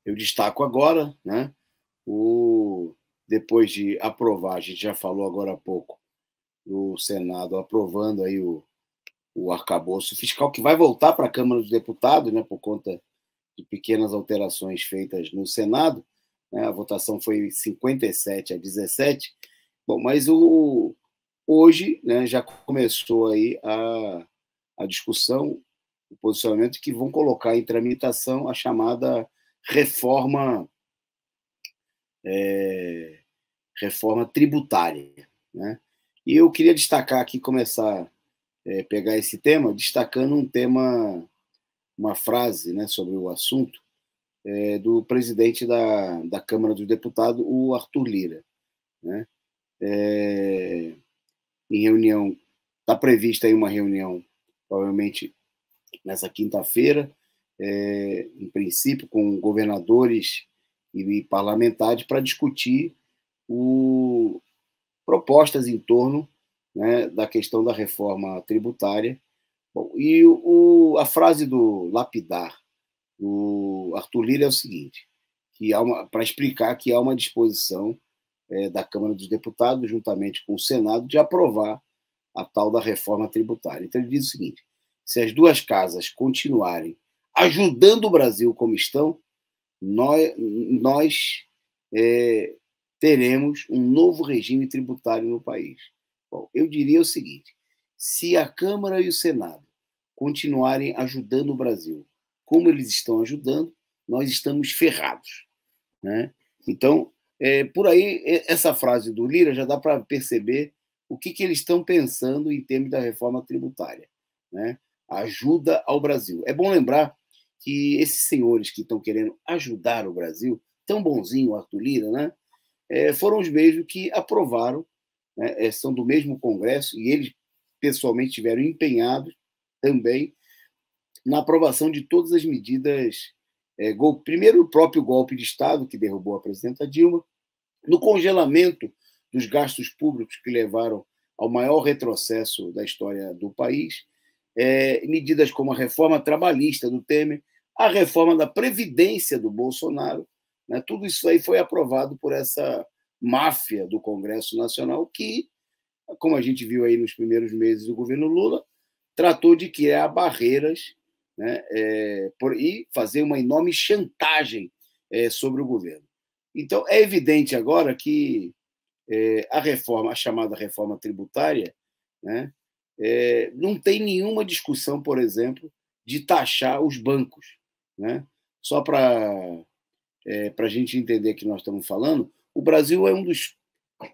Eu destaco agora, né, depois de aprovar, a gente já falou agora há pouco, o Senado aprovando aí o arcabouço fiscal, que vai voltar para a Câmara dos Deputados, né, por conta de pequenas alterações feitas no Senado, né, a votação foi 57-17. Bom, mas hoje, né, já começou aí a discussão, o posicionamento que vão colocar em tramitação a chamada reforma, reforma tributária, né? E eu queria destacar aqui, começar a pegar esse tema, destacando um tema, uma frase, né, sobre o assunto, do presidente da Câmara dos Deputados, o Arthur Lira, né? Em reunião, está prevista aí uma reunião, provavelmente nessa quinta-feira, em princípio, com governadores e parlamentares, para discutir propostas em torno, né, da questão da reforma tributária. Bom, e a frase do lapidar do Arthur Lira é o seguinte, que para explicar que há uma disposição da Câmara dos Deputados, juntamente com o Senado, de aprovar a tal da reforma tributária. Então, ele diz o seguinte: se as duas casas continuarem ajudando o Brasil como estão, nós teremos um novo regime tributário no país. Bom, eu diria o seguinte: se a Câmara e o Senado continuarem ajudando o Brasil como eles estão ajudando, nós estamos ferrados, né? Então, por aí, essa frase do Lira já dá para perceber o que eles estão pensando em termos da reforma tributária, né? Ajuda ao Brasil. É bom lembrar que esses senhores que estão querendo ajudar o Brasil, tão bonzinho o Arthur Lira, né? Foram os mesmos que aprovaram, né? São do mesmo Congresso, e eles pessoalmente estiveram empenhados também na aprovação de todas as medidas. Primeiro, o próprio golpe de Estado, que derrubou a presidenta Dilma, no congelamento dos gastos públicos, que levaram ao maior retrocesso da história do país, medidas como a reforma trabalhista do Temer, a reforma da Previdência do Bolsonaro, né? Tudo isso aí foi aprovado por essa máfia do Congresso Nacional que, como a gente viu aí nos primeiros meses do governo Lula, tratou de criar barreiras, né, e fazer uma enorme chantagem sobre o governo. Então, é evidente agora que a chamada reforma tributária, né, não tem nenhuma discussão, por exemplo, de taxar os bancos, né? Só para a gente entender que nós estamos falando, o Brasil é um dos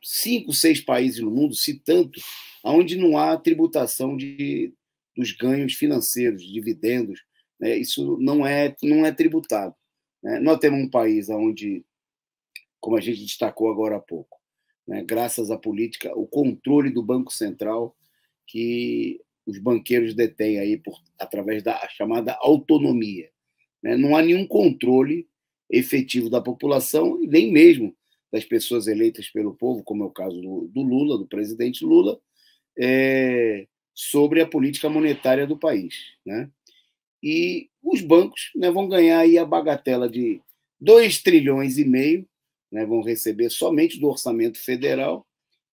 5, 6 países no mundo, se tanto, onde não há tributação dos ganhos financeiros, de dividendos, né? Isso não é tributado, né? Nós temos um país onde, como a gente destacou agora há pouco, né, graças à política, o controle do Banco Central, que os banqueiros detêm aí através da chamada autonomia, né? Não há nenhum controle efetivo da população, e nem mesmo das pessoas eleitas pelo povo, como é o caso do Lula, do presidente Lula, sobre a política monetária do país, né? E os bancos, né, vão ganhar aí a bagatela de 2,5 trilhões, né, vão receber somente do orçamento federal,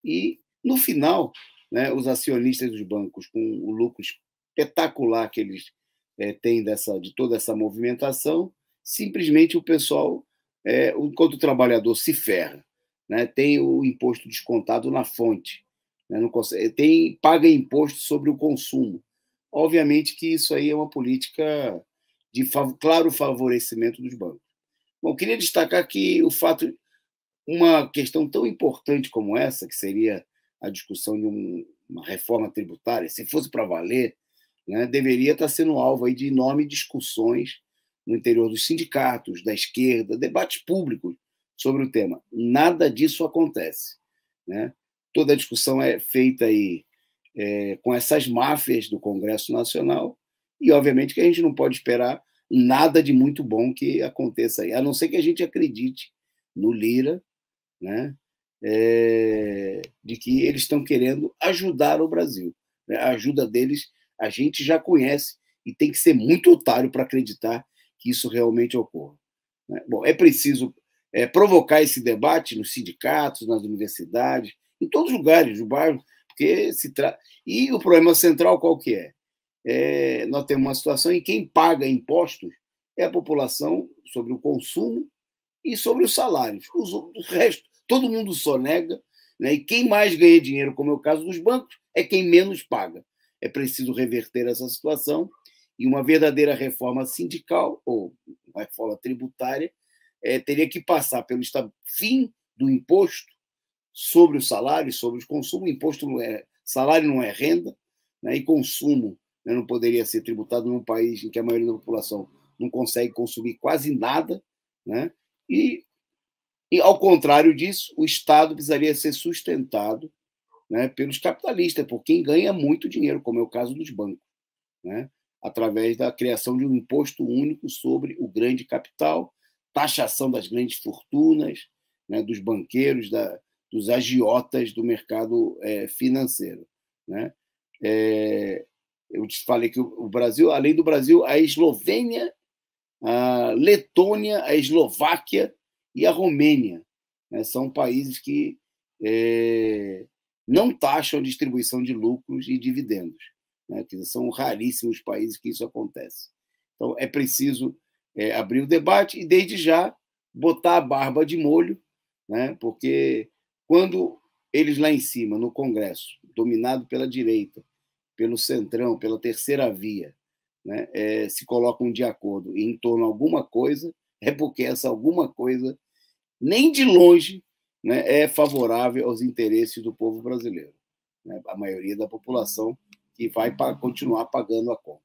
e, no final, né, os acionistas dos bancos, com o lucro espetacular que eles têm de toda essa movimentação, simplesmente o pessoal, enquanto o trabalhador se ferra, né, tem o imposto descontado na fonte, né, não consegue, paga imposto sobre o consumo. Obviamente que isso aí é uma política de claro favorecimento dos bancos. Bom, queria destacar que uma questão tão importante como essa, que seria a discussão de uma reforma tributária, se fosse para valer, né, deveria estar sendo alvo aí de enormes discussões no interior dos sindicatos, da esquerda, debates públicos sobre o tema. Nada disso acontece, né? Toda a discussão é feita aí com essas máfias do Congresso Nacional, e, obviamente, que a gente não pode esperar nada de muito bom que aconteça aí, a não ser que a gente acredite no Lira, né, de que eles estão querendo ajudar o Brasil, né? A ajuda deles a gente já conhece, e tem que ser muito otário para acreditar que isso realmente ocorra. né? Bom, é preciso provocar esse debate nos sindicatos, nas universidades, em todos os lugares do bairro, porque se trata. E o problema central qual que é? Nós temos uma situação em que quem paga impostos é a população sobre o consumo e sobre os salários. O resto, todo mundo sonega, né? E quem mais ganha dinheiro, como é o caso dos bancos, é quem menos paga. É preciso reverter essa situação e uma verdadeira reforma sindical ou uma reforma tributária teria que passar pelo fim do imposto sobre o salário, sobre os consumos. Imposto não é, salário não é renda, né? E consumo, né, não poderia ser tributado num país em que a maioria da população não consegue consumir quase nada, né? E ao contrário disso, o Estado precisaria ser sustentado, né, pelos capitalistas, por quem ganha muito dinheiro, como é o caso dos bancos, né, através da criação de um imposto único sobre o grande capital, taxação das grandes fortunas, né, dos banqueiros, dos agiotas do mercado financeiro, né? Eu te falei que o Brasil, além do Brasil, a Eslovênia, a Letônia, a Eslováquia e a Romênia, né, são países que não taxam a distribuição de lucros e dividendos, né, que são raríssimos países que isso acontece. Então, é preciso abrir o debate e, desde já, botar a barba de molho, né, porque quando eles lá em cima, no Congresso, dominado pela direita, pelo centrão, pela terceira via, né, se colocam de acordo em torno de alguma coisa, é porque essa alguma coisa, nem de longe, né, é favorável aos interesses do povo brasileiro, né, a maioria da população que vai continuar pagando a conta.